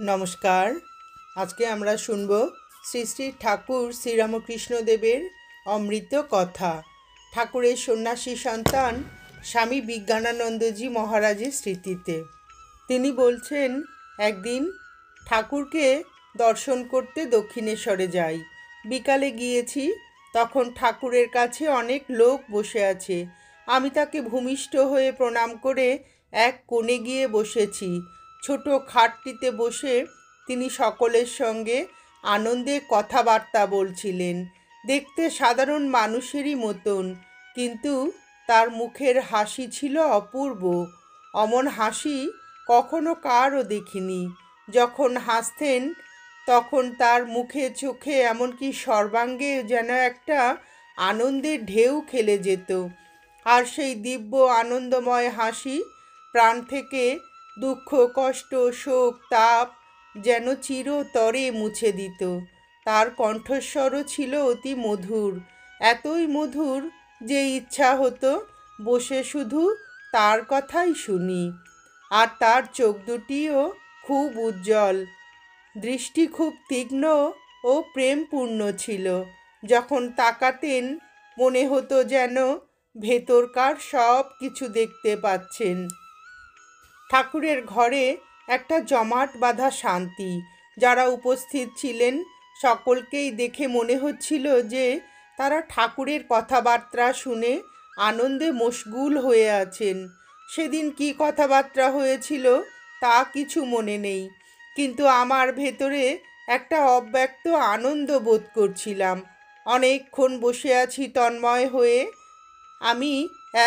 নমস্কার। আজকে আমরা শুনব শ্রী শ্রী ঠাকুর শ্রীরামকৃষ্ণদেবের অমৃত কথা। ঠাকুরের সন্ন্যাসী সন্তান স্বামী বিজ্ঞানানন্দজি মহারাজের স্মৃতিতে। তিনি বলছেন, একদিন ঠাকুরকে দর্শন করতে দক্ষিণেশ্বরে যাই। বিকালে গিয়েছি, তখন ঠাকুরের কাছে অনেক লোক বসে আছে। আমি তাকে ভূমিষ্ঠ হয়ে প্রণাম করে এক কোণে গিয়ে বসেছি। ছোট খাটটিতে বসে তিনি সকলের সঙ্গে আনন্দে কথাবার্তা বলছিলেন। দেখতে সাধারণ মানুষেরই মতন, কিন্তু তার মুখের হাসি ছিল অপূর্ব। অমন হাসি কখনো কারও দেখিনি। যখন হাসতেন তখন তার মুখে চোখে এমনকি সর্বাঙ্গে যেন একটা আনন্দের ঢেউ খেলে যেত। আর সেই দিব্য আনন্দময় হাসি প্রাণ থেকে দুঃখ, কষ্ট, শোক, তাপ যেন চিরতরে মুছে দিত। তার কণ্ঠস্বরও ছিল অতি মধুর, এতই মধুর যে ইচ্ছা হতো বসে শুধু তার কথাই শুনি। আর তার চোখ দুটিও খুব উজ্জ্বল, দৃষ্টি খুব তীক্ষ্ণ ও প্রেমপূর্ণ ছিল। যখন তাকাতেন মনে হতো যেন ভেতরকার সব কিছু দেখতে পাচ্ছেন। ঠাকুরের ঘরে একটা জমাট বাঁধা শান্তি। যারা উপস্থিত ছিলেন সকলকেই দেখে মনে হচ্ছিল যে তারা ঠাকুরের কথাবার্তা শুনে আনন্দে মশগুল হয়ে আছেন। সেদিন কি কথাবার্তা হয়েছিল তা কিছু মনে নেই, কিন্তু আমার ভেতরে একটা অব্যক্ত আনন্দ বোধ করছিলাম। অনেকক্ষণ বসে আছি তন্ময় হয়ে। আমি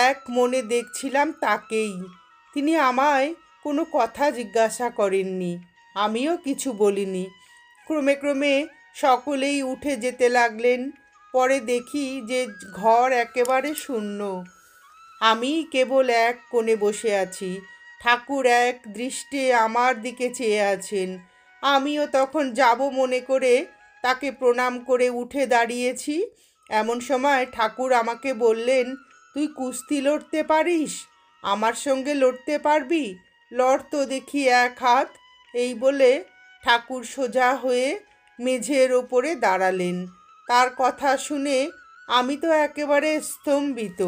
এক মনে দেখছিলাম তাকেই। তিনি আমায় কোনো কথা জিজ্ঞাসা করেননি, আমিও কিছু বলিনি। ক্রমে ক্রমে সকলেই উঠে যেতে লাগলেন। পরে দেখি যে ঘর একেবারে শূন্য। আমি কেবল এক কোণে বসে আছি। ঠাকুর এক দৃষ্টে আমার দিকে চেয়ে আছেন। আমিও তখন যাব মনে করে তাকে প্রণাম করে উঠে দাঁড়িয়েছি। এমন সময় ঠাকুর আমাকে বললেন, তুই কুস্তি লড়তে পারিস? আমার সঙ্গে লড়তে পারবি? লড় তো দেখি এক হাত। এই বলে ঠাকুর সোজা হয়ে মেঝের ওপরে দাঁড়ালেন। তার কথা শুনে আমি তো একেবারে স্তম্ভিত।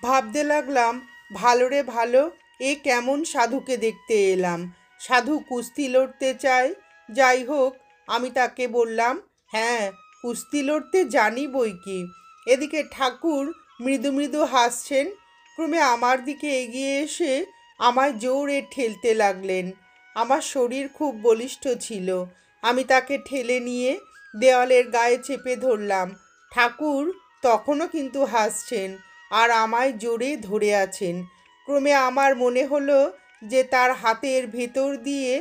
ভাবতে লাগলাম, ভালো রে ভালো, এ কেমন সাধুকে দেখতে এলাম। সাধু কুস্তি লড়তে চায়? যাই হোক, আমি তাকে বললাম, হ্যাঁ, কুস্তি লড়তে জানি বই কি। এদিকে ঠাকুর মৃদু মৃদু হাসছেন। ক্রমে আমার দিকে এগিয়ে এসে আমায় জোরে ঠেলতে লাগলেন। আমার শরীর খুব বলিষ্ঠ ছিল। আমি তাকে ঠেলে নিয়ে দেওয়ালের গায়ে চেপে ধরলাম। ঠাকুর তখনও কিন্তু হাসছেন আর আমায় জোরে ধরে আছেন। ক্রমে আমার মনে হলো যে তার হাতের ভেতর দিয়ে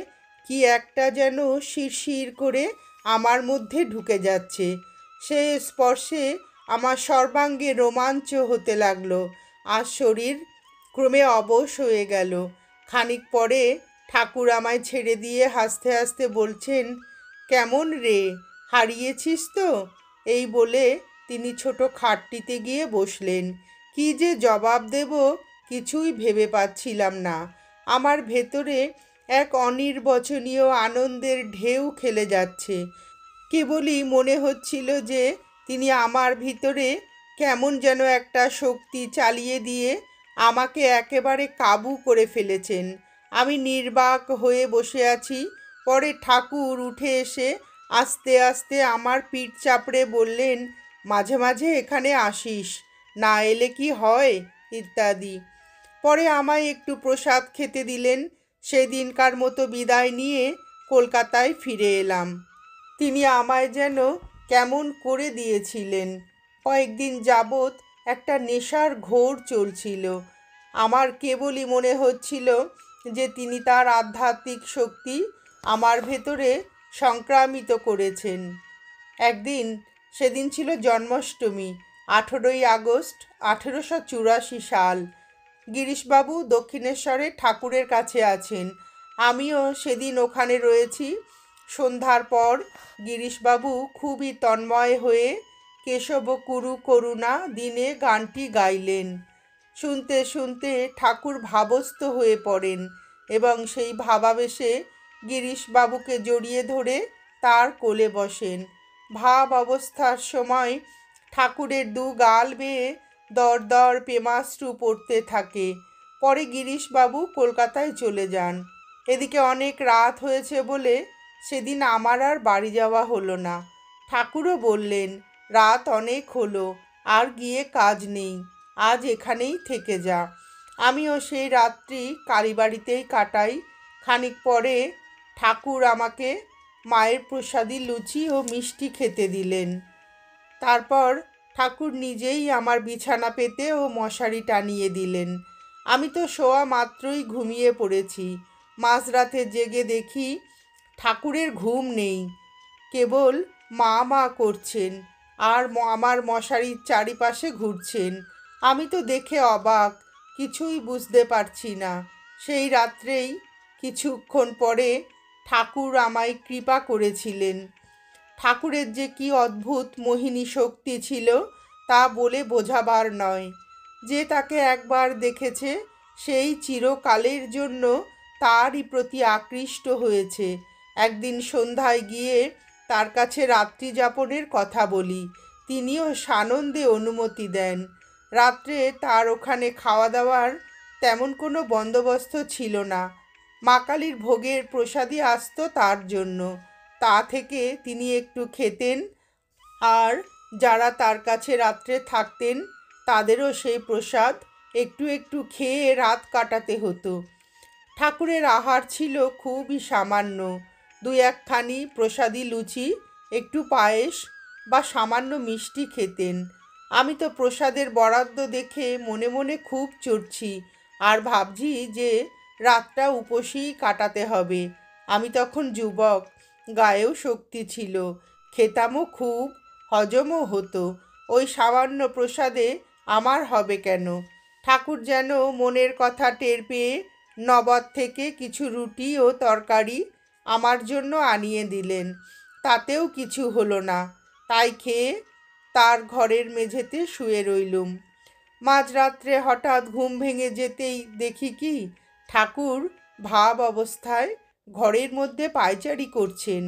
কি একটা যেন শিরশির করে আমার মধ্যে ঢুকে যাচ্ছে। সে স্পর্শে আমার সর্বাঙ্গে রোমাঞ্চ হতে লাগলো, আর শরীর ক্রমে অবশ হয়ে গেল। খানিক পরে ঠাকুর আমায় ছেড়ে দিয়ে হাসতে হাসতে বলছেন, কেমন রে, হারিয়েছিস তো? এই বলে তিনি ছোট খাটটিতে গিয়ে বসলেন। কি যে জবাব দেব কিছুই ভেবে পাচ্ছিলাম না। আমার ভেতরে এক অনির্বচনীয় আনন্দের ঢেউ খেলে যাচ্ছে। কেবলই মনে হচ্ছিল যে তিনি আমার ভিতরে কেমন যেন একটা শক্তি চালিয়ে দিয়ে আমাকে একেবারে কাবু করে ফেলেছেন। আমি নির্বাক হয়ে বসে আছি। পরে ঠাকুর উঠে এসে আস্তে আস্তে আমার পিঠ চাপড়ে বললেন, মাঝে মাঝে এখানে আসিস, না এলে কি হয়, ইত্যাদি। পরে আমায় একটু প্রসাদ খেতে দিলেন। সেদিনকার মতো বিদায় নিয়ে কলকাতায় ফিরে এলাম। তিনি আমায় যেন কেমন করে দিয়েছিলেন। কয়েকদিন যাবৎ একটা নেশার ঘোর চলছিল। আমার কেবলই মনে হচ্ছিল যে তিনি তার আধ্যাত্মিক শক্তি আমার ভেতরে সংক্রামিত করেছেন। একদিন, সেদিন ছিল জন্মাষ্টমী, 18ই আগস্ট 1884 সাল। গিরিশবাবু দক্ষিণেশ্বরে ঠাকুরের কাছে আছেন। আমিও সেদিন ওখানে রয়েছি। সন্ধ্যার পর গিরিশবাবু খুবই তন্ময় হয়ে কেশব কুরু করুণা দিনে গানটি গাইলেন। শুনতে শুনতে ঠাকুর ভাবস্থ হয়ে পড়েন এবং সেই ভাবাবেশে গিরিশবাবুকে জড়িয়ে ধরে তার কোলে বসেন। ভাব অবস্থার সময় ঠাকুরের দু গাল বেয়ে দর দর প্রেমাশ্রু পড়তে থাকে। পরে গিরিশবাবু কলকাতায় চলে যান। এদিকে অনেক রাত হয়েছে বলে সেদিন আমার আর বাড়ি যাওয়া হলো না। ঠাকুরও বললেন, রাত অনেক হলো, আর গিয়ে কাজ নেই, আজ এখানেই থেকে যা। আমিও সেই রাত্রি কালীবাড়িতেই কাটাই। খানিক পরে ঠাকুর আমাকে মায়ের প্রসাদী লুচি ও মিষ্টি খেতে দিলেন। তারপর ঠাকুর নিজেই আমার বিছানা পেতে ও মশারি টানিয়ে দিলেন। আমি তো শোয়া মাত্রই ঘুমিয়ে পড়েছি। মাঝরাতে জেগে দেখি ঠাকুরের ঘুম নেই, কেবল মা মা করছেন আর আমার মশারির চারিপাশে ঘুরছেন। আমি তো দেখে অবাক, কিছুই বুঝতে পারছি না। সেই রাত্রেই কিছুক্ষণ পরে ঠাকুর আমায় কৃপা করেছিলেন। ঠাকুরের যে কি অদ্ভুত মোহিনী শক্তি ছিল তা বলে বোঝাবার নয়। যে তাকে একবার দেখেছে সেই চিরকালের জন্য তারই প্রতি আকৃষ্ট হয়েছে। একদিন সন্ধ্যায় গিয়ে তার কাছে রাত্রি যাপনের কথা বলি, তিনিও সানন্দে অনুমতি দেন। রাত্রে তার ওখানে খাওয়া দাওয়ার তেমন কোনো বন্দোবস্ত ছিল না। মা কালীর ভোগের প্রসাদই আসতো তার জন্য, তা থেকে তিনি একটু খেতেন, আর যারা তার কাছে রাত্রে থাকতেন তাদেরও সেই প্রসাদ একটু একটু খেয়ে রাত কাটাতে হতো। ঠাকুরের আহার ছিল খুবই সামান্য, দু একখানি প্রসাদী লুচি, একটু পায়েস বা সামান্য মিষ্টি খেতেন। আমি তো প্রসাদের বরাদ্দ দেখে মনে মনে খুব চড়ছি, আর ভাবছি যে রাতটা উপোসেই কাটাতে হবে। আমি তখন যুবক, গায়েও শক্তি ছিল, খেতামও খুব, হজমও হতো। ওই সামান্য প্রসাদে আমার হবে কেন? ঠাকুর যেন মনের কথা টের পেয়ে নবাব থেকে কিছু রুটি ও তরকারি আমার জন্য আনিয়ে দিলেন। তাতেও কিছু হলো না, তাই খেয়ে তার ঘরের মেঝেতে শুয়ে রইলুম। মাঝরাত্রে হঠাৎ ঘুম ভেঙে যেতেই দেখি কি ঠাকুর ভাব অবস্থায় ঘরের মধ্যে পায়চারি করছেন।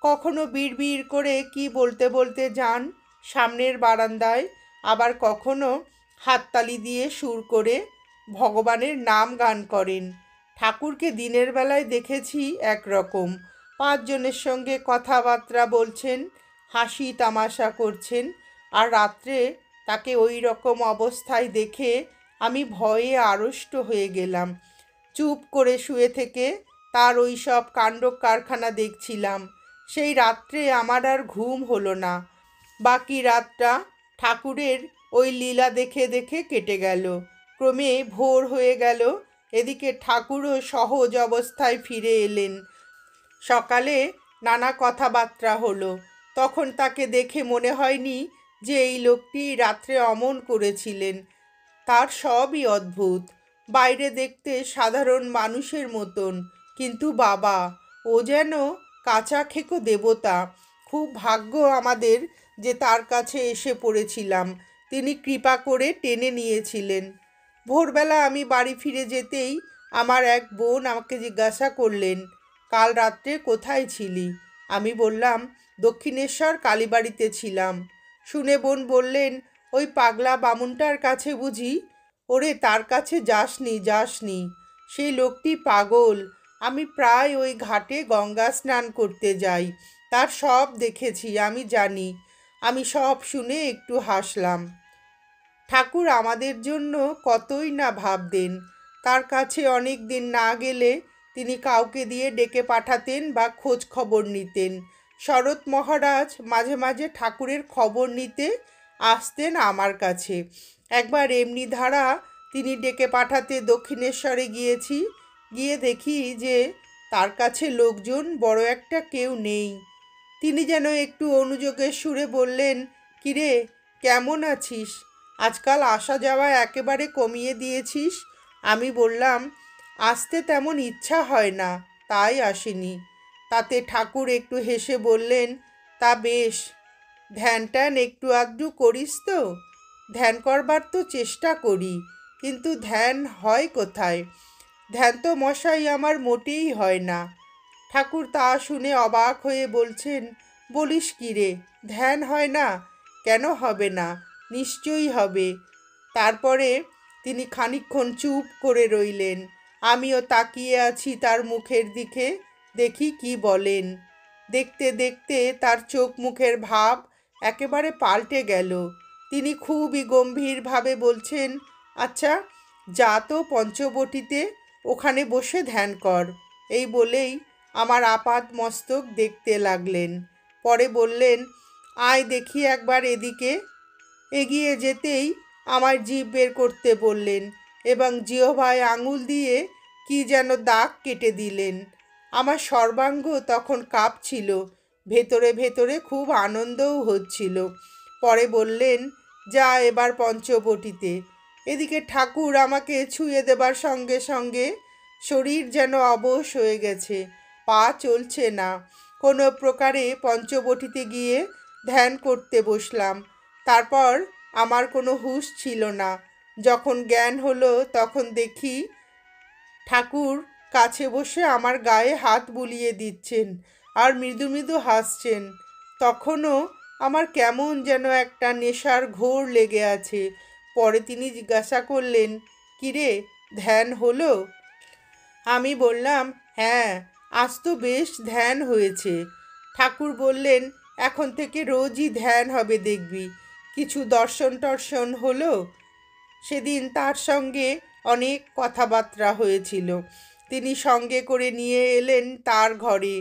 কখনো বিড়বিড় করে কি বলতে বলতে যান সামনের বারান্দায়, আবার কখনো হাততালি দিয়ে সুর করে ভগবানের নাম গান করেন। ঠাকুরকে দিনের বেলায় দেখেছি একরকম, পাঁচজনের সঙ্গে কথাবার্তা বলছেন, হাসি তামাশা করছেন, আর রাত্রে তাকে ওই রকম অবস্থায় দেখে আমি ভয়ে আড়ষ্ট হয়ে গেলাম। চুপ করে শুয়ে থেকে তার ওই সব কাণ্ড কারখানা দেখছিলাম। সেই রাত্রে আমার আর ঘুম হলো না। বাকি রাতটা ঠাকুরের ওই লীলা দেখে দেখে কেটে গেল। ক্রমে ভোর হয়ে গেল। এদিকে ঠাকুরও সহজ অবস্থায় ফিরে এলেন। সকালে নানা কথাবার্তা হলো। তখন তাকে দেখে মনে হয়নি যে এই লোকটি রাত্রে অমন করেছিলেন। তার সবই অদ্ভুত। বাইরে দেখতে সাধারণ মানুষের মতন, কিন্তু বাবা, ও যেন কাঁচা খেকো দেবতা। খুব ভাগ্য আমাদের যে তার কাছে এসে পড়েছিলাম। তিনি কৃপা করে টেনে নিয়েছিলেন। ভোরবেলা আমি বাড়ি ফিরে যেতেই আমার এক বোন আমাকে জিজ্ঞাসা করলেন, কাল রাত্রে কোথায় ছিলি? আমি বললাম, দক্ষিণেশ্বর কালীবাড়িতে ছিলাম। শুনে বোন বললেন, ওই পাগলা বামুনটার কাছে বুঝি? ওরে, তার কাছে যাসনি যাসনি, সেই লোকটি পাগল। আমি প্রায় ওই ঘাটে গঙ্গা স্নান করতে যাই, তার সব দেখেছি, আমি জানি। আমি সব শুনে একটু হাসলাম। ঠাকুর আমাদের জন্য কতই না ভাবতেন। তার কাছে অনেক দিন না গেলে তিনি কাউকে দিয়ে ডেকে পাঠাতেন বা খোঁজ খবর নিতেন। শরৎ মহারাজ মাঝে মাঝে ঠাকুরের খবর নিতে আসতেন আমার কাছে। একবার এমনি ধারা তিনি ডেকে পাঠাতে দক্ষিণেশ্বরে গিয়েছি। গিয়ে দেখি যে তার কাছে লোকজন বড় একটা কেউ নেই। তিনি যেন একটু অনুযোগের সুরে বললেন, কিরে, কেমন আছিস? আজকাল আসা যাওয়া একেবারে কমিয়ে দিয়েছিস। আমি বললাম, আসতে তেমন ইচ্ছা হয় না, তাই আসিনি। তাতে ঠাকুর একটু হেসে বললেন, তা বেশ, ধ্যান ট্যান একটু আধটু করিস তো? ধ্যান করবার তো চেষ্টা করি, কিন্তু ধ্যান হয় কোথায়? ধ্যান তো মশাই আমার মোটেই হয় না। ঠাকুর তা শুনে অবাক হয়ে বলছেন, বলিস কি রে, ধ্যান হয় না? কেন হবে না, নিশ্চয়ই হবে। তারপরে তিনি খানিকক্ষণ চুপ করে রইলেন। আমিও তাকিয়ে আছি তার মুখের দিকে, দেখি কি বলেন। দেখতে দেখতে তার চোখ মুখের ভাব একেবারে পাল্টে গেল। তিনি খুবই গম্ভীরভাবে বলছেন, আচ্ছা যা তো পঞ্চবটিতে, ওখানে বসে ধ্যান কর। এই বলেই আমার আপাদ মস্তক দেখতে লাগলেন। পরে বললেন, আয় দেখি একবার এদিকে। এগিয়ে যেতেই আমার জিভ বের করতে বললেন এবং জিহ্বায় আঙুল দিয়ে কি যেন দাগ কেটে দিলেন। আমার সর্বাঙ্গ তখন কাঁপছিল, ভেতরে ভেতরে খুব আনন্দও হচ্ছিল। পরে বললেন, যা এবার পঞ্চবটিতে। এদিকে ঠাকুর আমাকে ছুঁয়ে দেবার সঙ্গে সঙ্গে শরীর যেন অবশ হয়ে গেছে, পা চলছে না। কোনো প্রকারে পঞ্চবটিতে গিয়ে ধ্যান করতে বসলাম। তারপর আমার কোনো হুঁশ ছিল না। যখন জ্ঞান হলো তখন দেখি ঠাকুর কাছে বসে আমার গায়ে হাত বুলিয়ে দিচ্ছেন আর মৃদু মৃদু হাসছেন। তখনও আমার কেমন যেন একটা নেশার ঘোর লেগে আছে। পরে তিনি জিজ্ঞাসা করলেন, কিরে, ধ্যান হলো? আমি বললাম, হ্যাঁ, আজ তো বেশ ধ্যান হয়েছে। ঠাকুর বললেন, এখন থেকে রোজই ধ্যান হবে দেখবি। কিছু দর্শন টর্শন হলো। সেদিন তার সঙ্গে অনেক কথাবার্তা হয়েছিল। তিনি সঙ্গে করে নিয়ে এলেন তার ঘরে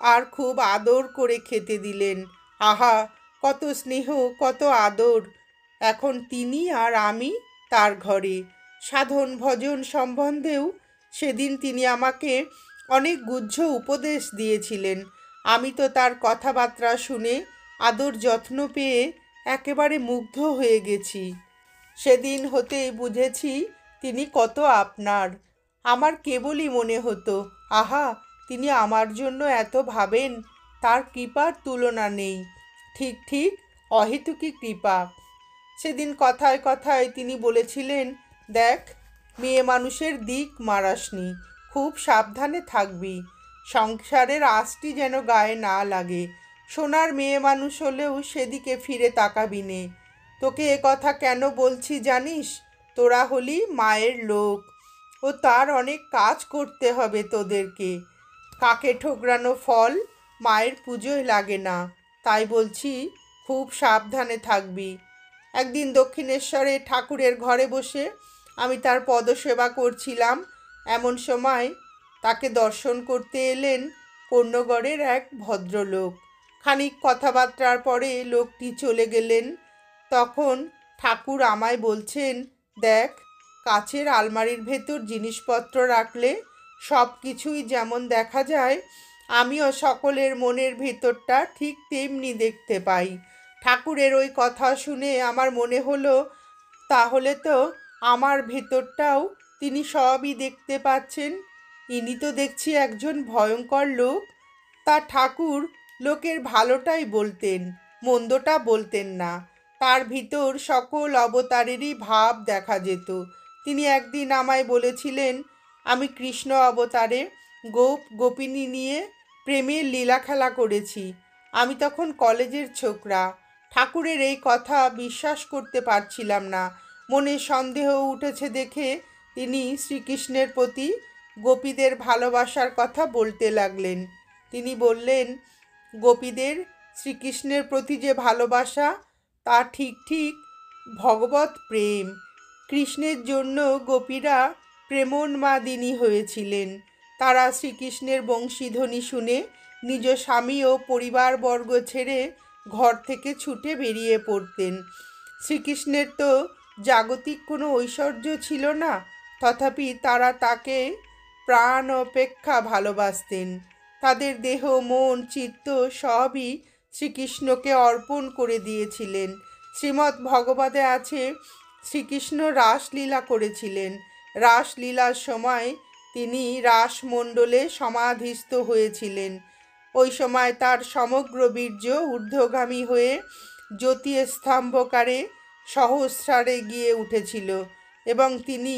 আর খুব আদর করে খেতে দিলেন। আহা, কত স্নেহ, কত আদর! এখন তিনি আর আমি তার ঘরে। সাধন ভজন সম্বন্ধেও সেদিন তিনি আমাকে অনেক গুহ্য উপদেশ দিয়েছিলেন। আমি তো তার কথাবার্তা শুনে আদর যত্ন পেয়ে একেবারে মুগ্ধ হয়ে গেছি। সেদিন হতেই বুঝেছি তিনি কত আপনার। আমার কেবলই মনে হতো, আহা, তিনি আমার জন্য এত ভাবেন, তার কৃপার তুলনা নেই। ঠিক ঠিক অহেতুকী কৃপা। সেদিন কথায় কথায় তিনি বলেছিলেন, দেখ, মেয়ে মানুষের দিক মারাসনি, খুব সাবধানে থাকবি, সংসারের আঁচটি যেন গায়ে না লাগে। সোনার মেয়ে মানুষ হলেও সেদিকে ফিরে তাকাবি নে। তোকে এ কথা কেন বলছি জানিস? তোরা হলি মায়ের লোক, ও তার অনেক কাজ করতে হবে তোদেরকে। কাকে ঠোকরানো ফল মায়ের পুজোয় লাগে না। তাই বলছি, খুব সাবধানে থাকবি। একদিন দক্ষিণেশ্বরে ঠাকুরের ঘরে বসে আমি তার পদসেবা করছিলাম। এমন সময় তাকে দর্শন করতে এলেন কর্ণগড়ের এক ভদ্রলোক। খানিক কথাবার্তার পরে লোকটি চলে গেলেন। তখন ঠাকুর আমায় বলছেন, দেখ, কাচের আলমারির ভেতর জিনিসপত্র রাখলে সব কিছুই যেমন দেখা যায়, আমিও সকলের মনের ভেতরটা ঠিক তেমনি দেখতে পাই। ঠাকুরের ওই কথা শুনে আমার মনে হলো, তাহলে তো আমার ভেতরটাও তিনি সবই দেখতে পাচ্ছেন। ইনি তো দেখছি একজন ভয়ঙ্কর লোক। তা ঠাকুর লোকের ভালোটাই বলতেন, মন্দটা বলতেন না। তার ভিতর সকল অবতারেরই ভাব দেখা যেত। তিনি একদিন আমায় বলেছিলেন, আমি কৃষ্ণ অবতারে গোপ গোপিনী নিয়ে প্রেমের লীলা খেলা করেছি। আমি তখন কলেজের ছোকরা। ঠাকুরের এই কথা বিশ্বাস করতে পারছিলাম না। মনে সন্দেহ উঠেছে দেখে তিনি শ্রীকৃষ্ণের প্রতি গোপীদের ভালোবাসার কথা বলতে লাগলেন। তিনি বললেন, গোপীদের শ্রীকৃষ্ণের প্রতি যে ভালোবাসা, তা ঠিক ঠিক ভগবত প্রেম। কৃষ্ণের জন্য গোপীরা প্রেমোন্মাদিনী হয়েছিলেন। তারা শ্রীকৃষ্ণের বংশীধ্বনি শুনে নিজ স্বামী ও পরিবারবর্গ ছেড়ে ঘর থেকে ছুটে বেরিয়ে পড়তেন। শ্রীকৃষ্ণের তো জাগতিক কোনো ঐশ্বর্য ছিল না, তথাপি তারা তাকে প্রাণ অপেক্ষা ভালোবাসতেন। তাদের দেহ, মন, চিত্ত সবই শ্রীকৃষ্ণকে অর্পণ করে দিয়েছিলেন। শ্রীমদ্ ভগবতে আছে, শ্রীকৃষ্ণ রাসলীলা করেছিলেন। রাসলীলার সময় তিনি রাসমণ্ডলে সমাধিস্থ হয়েছিলেন। ওই সময় তার সমগ্র বীর্য ঊর্ধ্বগামী হয়ে জ্যোতিস্তম্ভকারে সহস্রারে গিয়ে উঠেছিল এবং তিনি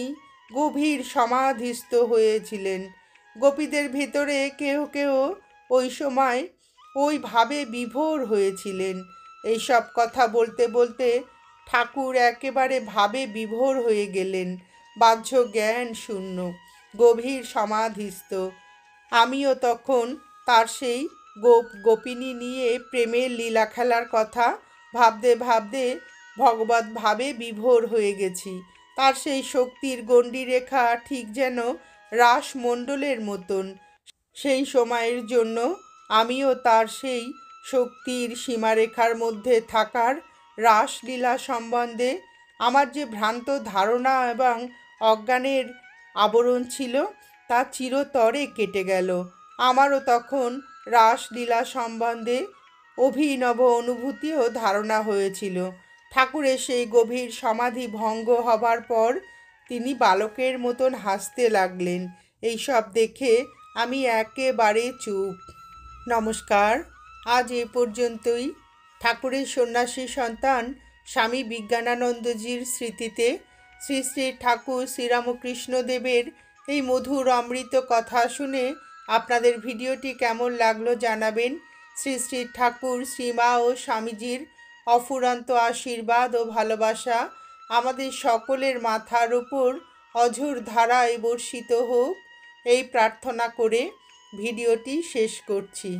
গভীর সমাধিস্থ হয়েছিলেন। গোপীদের ভেতরে কেউ কেউ ওই সময় ওই ভাবে বিভোর হয়েছিলেন। এইসব কথা বলতে বলতে ঠাকুর একেবারে ভাবে বিভোর হয়ে গেলেন, বাহ্য জ্ঞান শূন্য, গভীর সমাধিস্থ। আমিও তখন তার সেই গোপিনী নিয়ে প্রেমের লীলা খেলার কথা ভাবতে ভাবতে ভগবত ভাবে বিভোর হয়ে গেছি। তার সেই শক্তির গণ্ডীরেখা ঠিক যেন রাসমণ্ডলের মতন। সেই সময়ের জন্য আমিও তার সেই শক্তির সীমারেখার মধ্যে থাকার রাসলীলা সম্বন্ধে আমার যে ভ্রান্ত ধারণা এবং অজ্ঞানের আবরণ ছিল তা চিরতরে কেটে গেল। আমারও তখন রাসলীলা সম্বন্ধে অভিনব অনুভূতি ও ধারণা হয়েছিল। ঠাকুরের সেই গভীর সমাধি ভঙ্গ হবার পর তিনি বালকের মতন হাসতে লাগলেন। এইসব দেখে আমি একেবারে চুপ। নমস্কার, আজ এ পর্যন্তই। ঠাকুরের সন্ন্যাসী সন্তান স্বামী বিজ্ঞানানন্দজির স্মৃতিতে শ্রী শ্রী ঠাকুর শ্রীরামকৃষ্ণদেবের এই মধুর অমৃত কথা শুনে আপনাদের ভিডিওটি কেমন লাগলো জানাবেন। শ্রী শ্রী ঠাকুর, শ্রীমা ও স্বামীজির অফুরন্ত আশীর্বাদ ও ভালোবাসা আমাদের সকলের মাথার উপর অঝোর ধারায় বর্ষিত হোক, এই প্রার্থনা করে ভিডিওটি শেষ করছি।